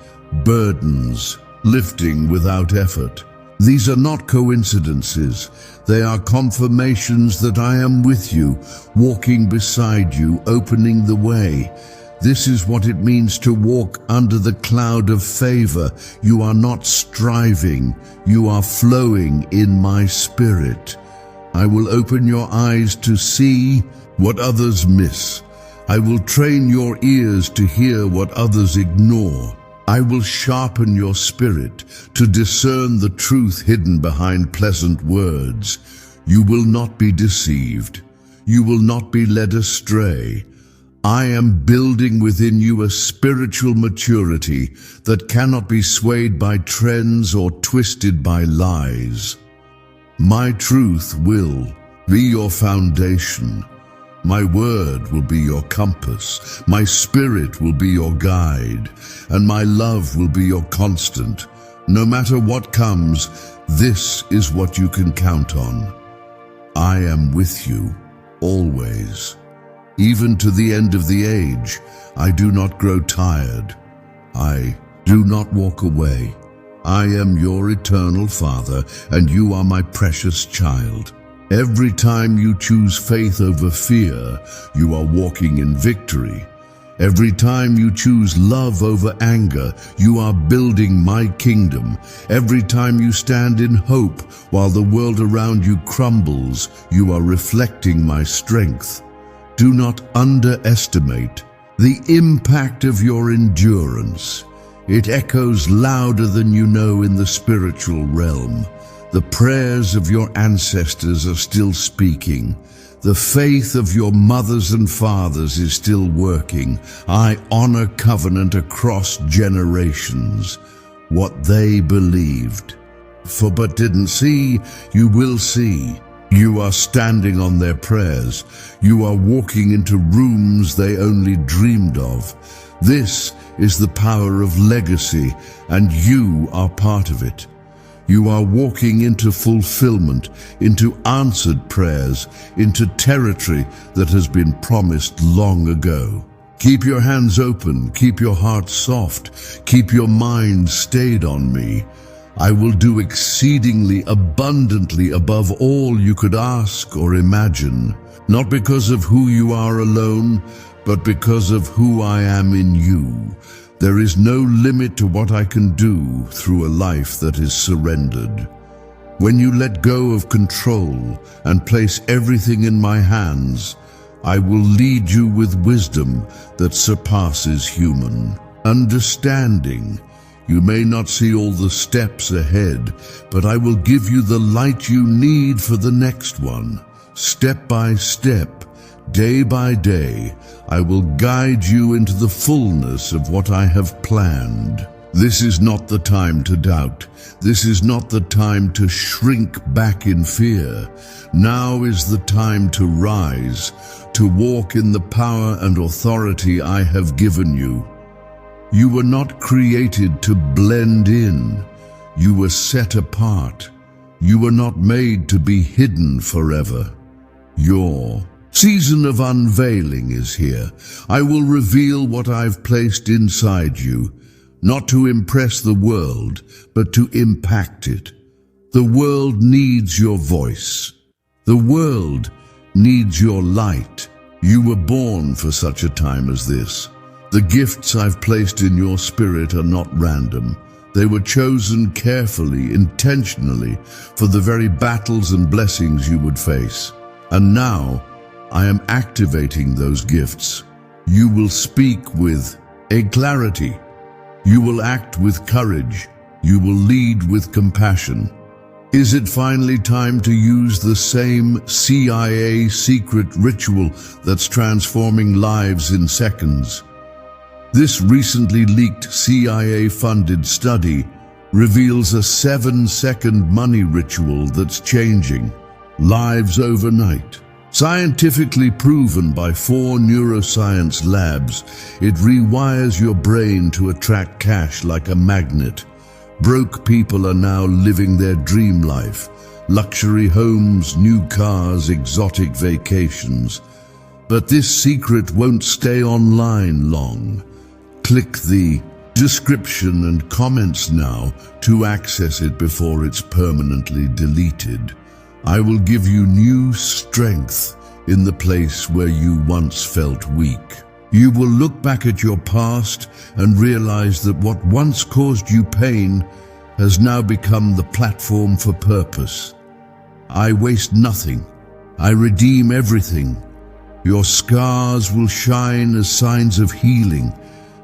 burdens lifting without effort. These are not coincidences. They are confirmations that I am with you, walking beside you, opening the way. This is what it means to walk under the cloud of favor. You are not striving, you are flowing in my spirit. I will open your eyes to see what others miss. I will train your ears to hear what others ignore. I will sharpen your spirit to discern the truth hidden behind pleasant words. You will not be deceived. You will not be led astray. I am building within you a spiritual maturity that cannot be swayed by trends or twisted by lies. My truth will be your foundation. My word will be your compass. My spirit will be your guide. And my love will be your constant. No matter what comes, this is what you can count on. I am with you, always. Even to the end of the age, I do not grow tired. I do not walk away. I am your eternal Father, and you are my precious child. Every time you choose faith over fear, you are walking in victory. Every time you choose love over anger, you are building my kingdom. Every time you stand in hope while the world around you crumbles, you are reflecting my strength. Do not underestimate the impact of your endurance. It echoes louder than you know in the spiritual realm. The prayers of your ancestors are still speaking. The faith of your mothers and fathers is still working. I honor covenant across generations. What they believed, for but didn't see, you will see. You are standing on their prayers. You are walking into rooms they only dreamed of. This is the power of legacy, and you are part of it. You are walking into fulfillment, into answered prayers, into territory that has been promised long ago. Keep your hands open, keep your heart soft, keep your mind stayed on me. I will do exceedingly abundantly above all you could ask or imagine, not because of who you are alone, but because of who I am in you. There is no limit to what I can do through a life that is surrendered. When you let go of control and place everything in my hands, I will lead you with wisdom that surpasses human understanding. You may not see all the steps ahead, but I will give you the light you need for the next one. Step by step, day by day, I will guide you into the fullness of what I have planned. This is not the time to doubt. This is not the time to shrink back in fear. Now is the time to rise, to walk in the power and authority I have given you. You were not created to blend in. You were set apart. You were not made to be hidden forever. Your season of unveiling is here. I will reveal what I've placed inside you, not to impress the world, but to impact it. The world needs your voice. The world needs your light. You were born for such a time as this. The gifts I've placed in your spirit are not random. They were chosen carefully, intentionally, for the very battles and blessings you would face. And now, I am activating those gifts. You will speak with a clarity. You will act with courage. You will lead with compassion. Is it finally time to use the same CIA secret ritual that's transforming lives in seconds? This recently leaked CIA-funded study reveals a 7-second money ritual that's changing lives overnight. Scientifically proven by 4 neuroscience labs, it rewires your brain to attract cash like a magnet. Broke people are now living their dream life. Luxury homes, new cars, exotic vacations. But this secret won't stay online long. Click the description and comments now to access it before it's permanently deleted. I will give you new strength in the place where you once felt weak. You will look back at your past and realize that what once caused you pain has now become the platform for purpose. I waste nothing. I redeem everything. Your scars will shine as signs of healing,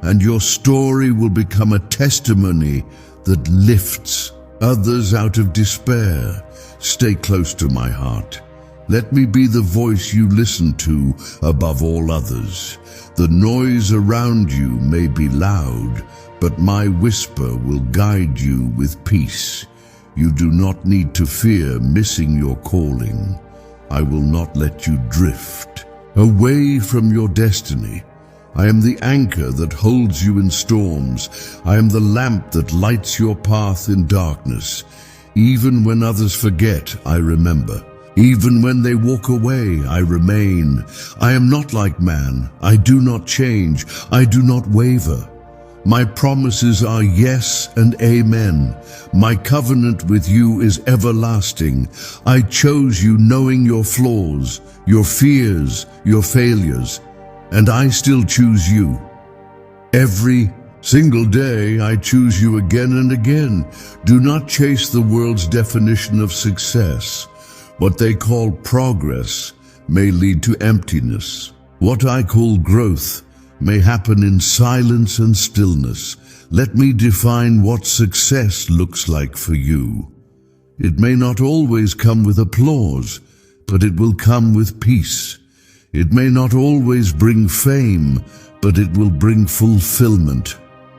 and your story will become a testimony that lifts others out of despair. Stay close to my heart. Let me be the voice you listen to above all others. The noise around you may be loud, but my whisper will guide you with peace. You do not need to fear missing your calling. I will not let you drift away from your destiny. I am the anchor that holds you in storms. I am the lamp that lights your path in darkness. Even when others forget, I remember. Even when they walk away, I remain. I am not like man. I do not change. I do not waver. My promises are yes and amen. My covenant with you is everlasting. I chose you knowing your flaws, your fears, your failures, and I still choose you. Every single day I choose you again and again. Do not chase the world's definition of success. What they call progress may lead to emptiness. What I call growth may happen in silence and stillness. Let me define what success looks like for you. It may not always come with applause, but it will come with peace. It may not always bring fame, but it will bring fulfillment.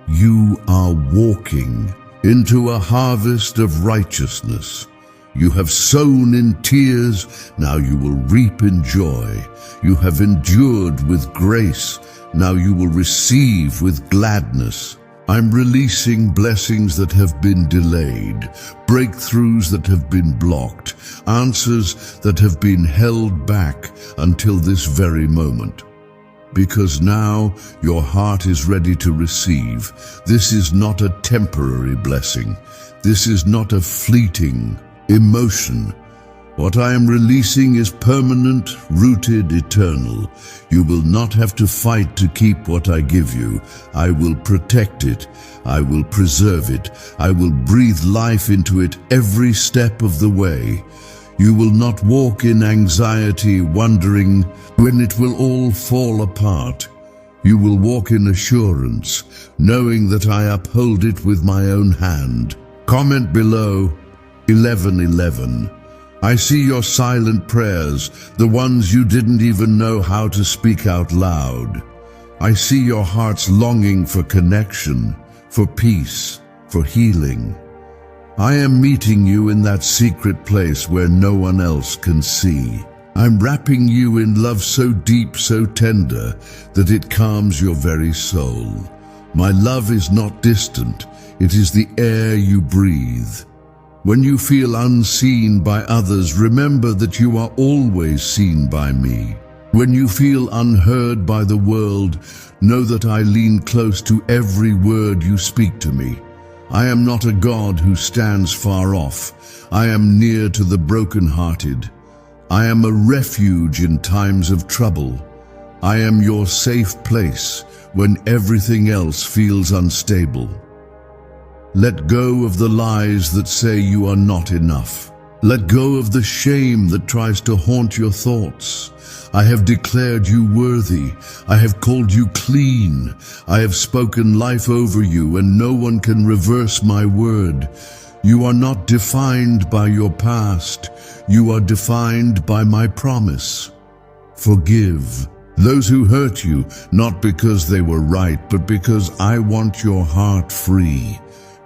You are walking into a harvest of righteousness. You have sown in tears, now you will reap in joy. You have endured with grace, now you will receive with gladness. I'm releasing blessings that have been delayed, breakthroughs that have been blocked, answers that have been held back until this very moment. Because now your heart is ready to receive. This is not a temporary blessing. This is not a fleeting emotion. What I am releasing is permanent, rooted, eternal. You will not have to fight to keep what I give you. I will protect it. I will preserve it. I will breathe life into it every step of the way. You will not walk in anxiety, wondering when it will all fall apart. You will walk in assurance, knowing that I uphold it with my own hand. Comment below 11:11. I see your silent prayers, the ones you didn't even know how to speak out loud. I see your heart's longing for connection, for peace, for healing. I am meeting you in that secret place where no one else can see. I'm wrapping you in love so deep, so tender, that it calms your very soul. My love is not distant, it is the air you breathe. When you feel unseen by others, remember that you are always seen by me. When you feel unheard by the world, know that I lean close to every word you speak to me. I am not a God who stands far off. I am near to the brokenhearted. I am a refuge in times of trouble. I am your safe place when everything else feels unstable. Let go of the lies that say you are not enough. Let go of the shame that tries to haunt your thoughts. I have declared you worthy. I have called you clean. I have spoken life over you, and no one can reverse my word. You are not defined by your past. You are defined by my promise. Forgive those who hurt you, not because they were right, but because I want your heart free.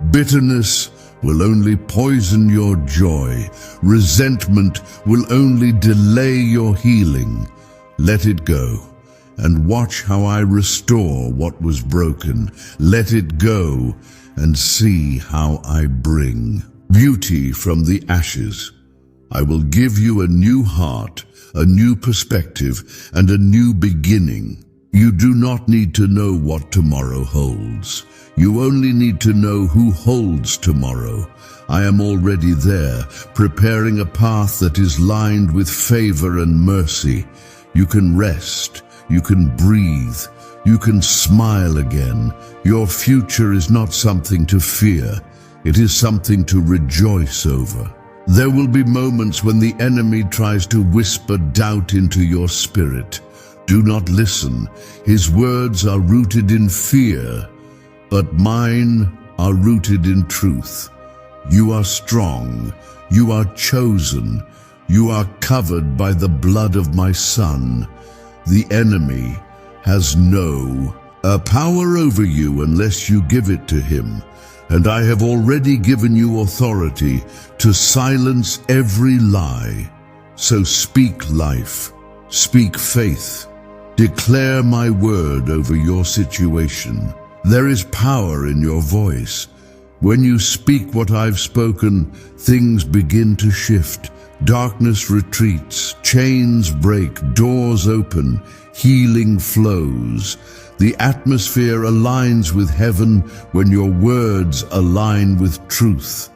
Bitterness will only poison your joy. Resentment will only delay your healing. Let it go, and watch how I restore what was broken. Let it go, and see how I bring beauty from the ashes. I will give you a new heart, a new perspective, and a new beginning. You do not need to know what tomorrow holds. You only need to know who holds tomorrow. I am already there, preparing a path that is lined with favor and mercy. You can rest, you can breathe, you can smile again. Your future is not something to fear. It is something to rejoice over. There will be moments when the enemy tries to whisper doubt into your spirit. Do not listen. His words are rooted in fear, but mine are rooted in truth. You are strong. You are chosen. You are covered by the blood of my Son. The enemy has no power over you unless you give it to him. And I have already given you authority to silence every lie. So speak life. Speak faith. Declare my word over your situation. There is power in your voice. When you speak what I've spoken, things begin to shift. Darkness retreats, chains break, doors open, healing flows. The atmosphere aligns with heaven when your words align with truth.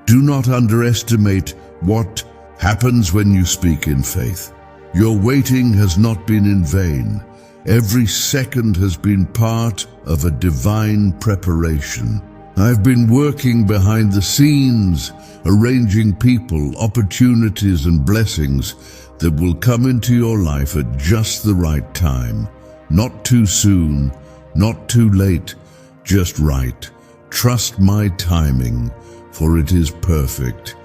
Do not underestimate what happens when you speak in faith. Your waiting has not been in vain. Every second has been part of a divine preparation. I've been working behind the scenes, arranging people, opportunities, and blessings that will come into your life at just the right time. Not too soon, not too late, just right. Trust my timing, for it is perfect.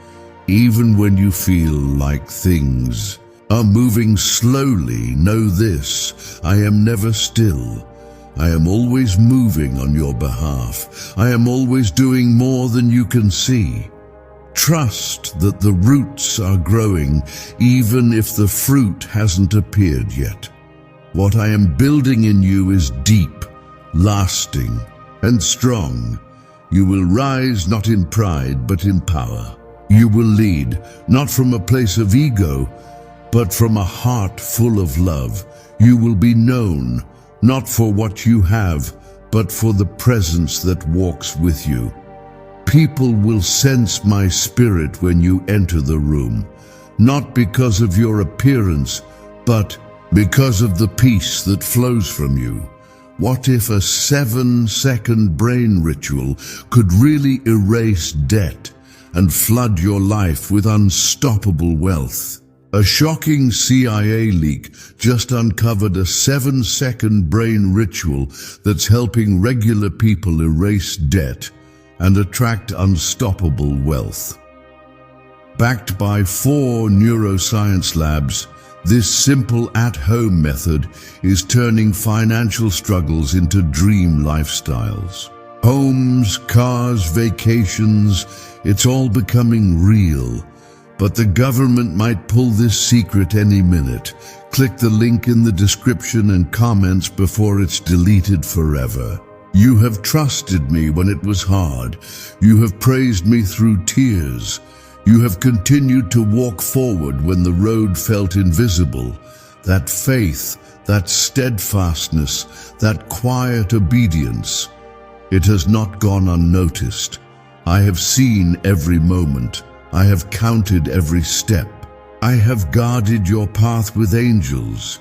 Even when you feel like things are moving slowly, know this: I am never still. I am always moving on your behalf. I am always doing more than you can see. Trust that the roots are growing, even if the fruit hasn't appeared yet. What I am building in you is deep, lasting, and strong. You will rise not in pride, but in power. You will lead, not from a place of ego, but from a heart full of love. You will be known, not for what you have, but for the presence that walks with you. People will sense my spirit when you enter the room, not because of your appearance, but because of the peace that flows from you. What if a 7-second brain ritual could really erase debt and flood your life with unstoppable wealth? A shocking CIA leak just uncovered a 7-second brain ritual that's helping regular people erase debt and attract unstoppable wealth. Backed by 4 neuroscience labs, this simple at-home method is turning financial struggles into dream lifestyles. Homes, cars, vacations, it's all becoming real. But the government might pull this secret any minute. Click the link in the description and comments before it's deleted forever. You have trusted me when it was hard. You have praised me through tears. You have continued to walk forward when the road felt invisible. That faith, that steadfastness, that quiet obedience, it has not gone unnoticed. I have seen every moment. I have counted every step. I have guarded your path with angels,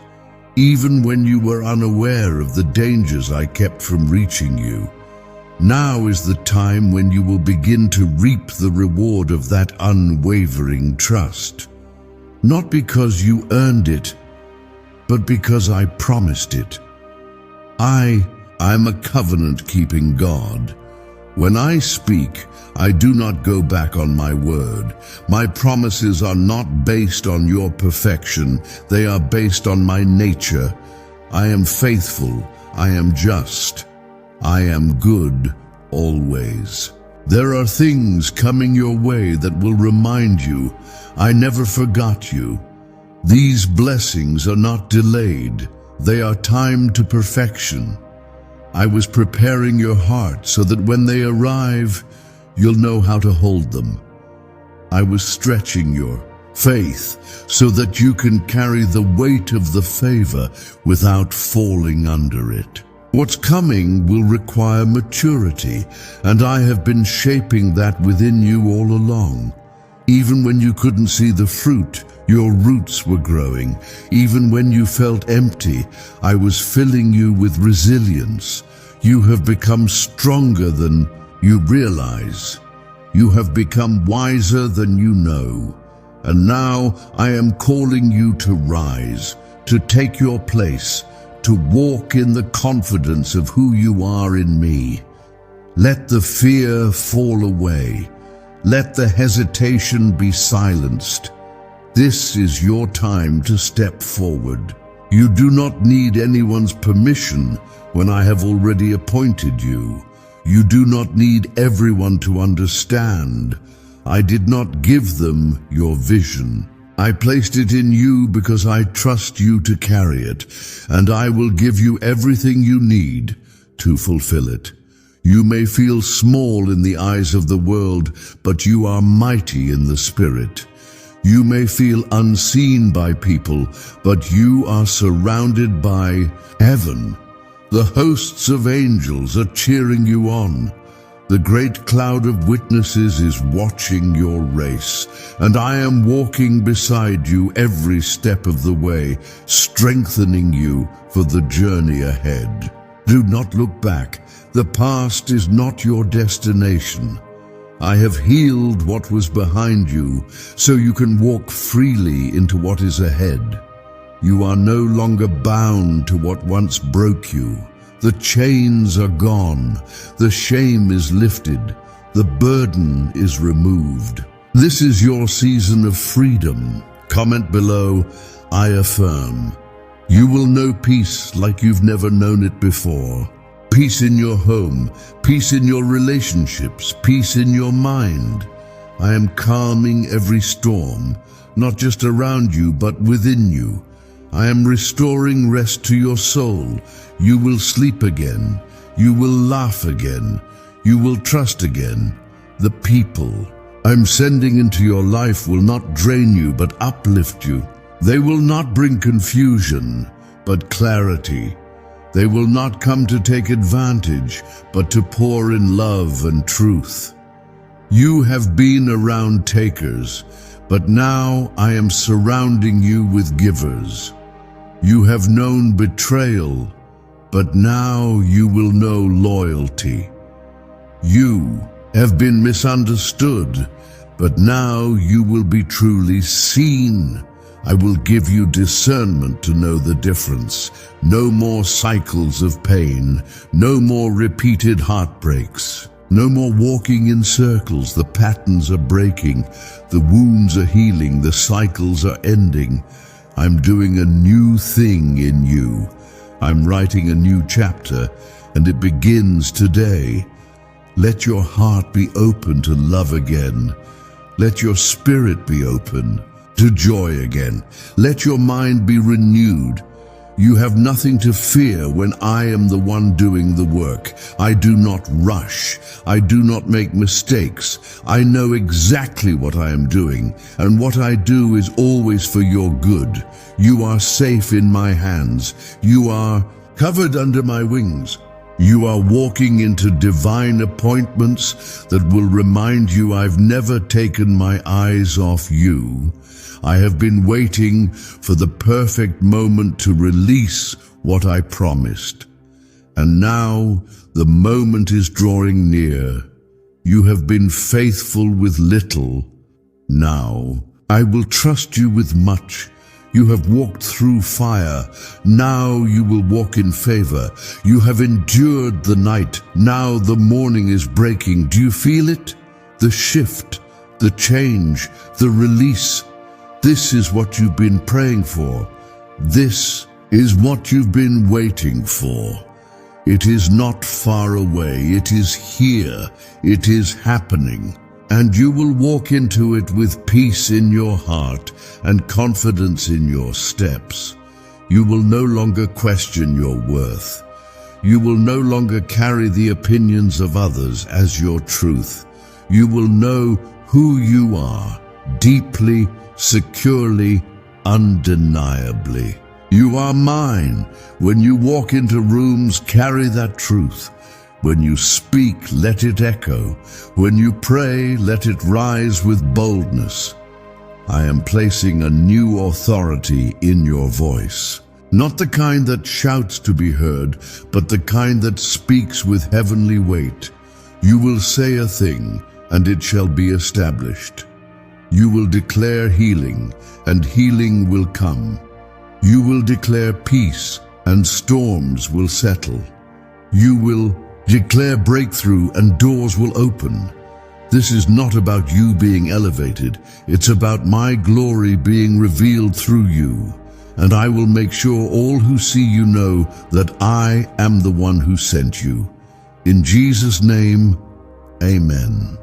even when you were unaware of the dangers I kept from reaching you. Now is the time when you will begin to reap the reward of that unwavering trust. Not because you earned it, but because I promised it. I'm a covenant-keeping God. When I speak, I do not go back on my word. My promises are not based on your perfection. They are based on my nature. I am faithful. I am just. I am good always. There are things coming your way that will remind you, I never forgot you. These blessings are not delayed. They are timed to perfection. I was preparing your heart so that when they arrive, you'll know how to hold them. I was stretching your faith so that you can carry the weight of the favor without falling under it. What's coming will require maturity, and I have been shaping that within you all along. Even when you couldn't see the fruit, your roots were growing. Even when you felt empty, I was filling you with resilience. You have become stronger than you realize. You have become wiser than you know. And now I am calling you to rise, to take your place, to walk in the confidence of who you are in me. Let the fear fall away. Let the hesitation be silenced. This is your time to step forward. You do not need anyone's permission when I have already appointed you. You do not need everyone to understand. I did not give them your vision. I placed it in you because I trust you to carry it, and I will give you everything you need to fulfill it. You may feel small in the eyes of the world, but you are mighty in the Spirit. You may feel unseen by people, but you are surrounded by heaven. The hosts of angels are cheering you on. The great cloud of witnesses is watching your race, and I am walking beside you every step of the way, strengthening you for the journey ahead. Do not look back. The past is not your destination. I have healed what was behind you, so you can walk freely into what is ahead. You are no longer bound to what once broke you. The chains are gone. The shame is lifted. The burden is removed. This is your season of freedom. Comment below, I affirm. You will know peace like you've never known it before. Peace in your home, peace in your relationships, peace in your mind. I am calming every storm, not just around you, but within you. I am restoring rest to your soul. You will sleep again. You will laugh again. You will trust again. The people I'm sending into your life will not drain you, but uplift you. They will not bring confusion, but clarity. They will not come to take advantage, but to pour in love and truth. You have been around takers, but now I am surrounding you with givers. You have known betrayal, but now you will know loyalty. You have been misunderstood, but now you will be truly seen. I will give you discernment to know the difference. No more cycles of pain. No more repeated heartbreaks. No more walking in circles. The patterns are breaking. The wounds are healing. The cycles are ending. I'm doing a new thing in you. I'm writing a new chapter, and it begins today. Let your heart be open to love again. Let your spirit be open to joy again. Let your mind be renewed. You have nothing to fear when I am the one doing the work. I do not rush. I do not make mistakes. I know exactly what I am doing, and what I do is always for your good. You are safe in my hands. You are covered under my wings. You are walking into divine appointments that will remind you I've never taken my eyes off you. I have been waiting for the perfect moment to release what I promised. And now the moment is drawing near. You have been faithful with little. Now I will trust you with much. You have walked through fire. Now you will walk in favor. You have endured the night. Now the morning is breaking. Do you feel it? The shift, the change, the release. This is what you've been praying for. This is what you've been waiting for. It is not far away. It is here. It is happening. And you will walk into it with peace in your heart and confidence in your steps. You will no longer question your worth. You will no longer carry the opinions of others as your truth. You will know who you are, deeply, securely, undeniably. You are mine. When you walk into rooms, carry that truth. When you speak, let it echo. When you pray, let it rise with boldness. I am placing a new authority in your voice. Not the kind that shouts to be heard, but the kind that speaks with heavenly weight. You will say a thing, and it shall be established. You will declare healing, and healing will come. You will declare peace, and storms will settle. You will declare breakthrough, and doors will open. This is not about you being elevated. It's about my glory being revealed through you. And I will make sure all who see you know that I am the one who sent you. In Jesus' name, amen.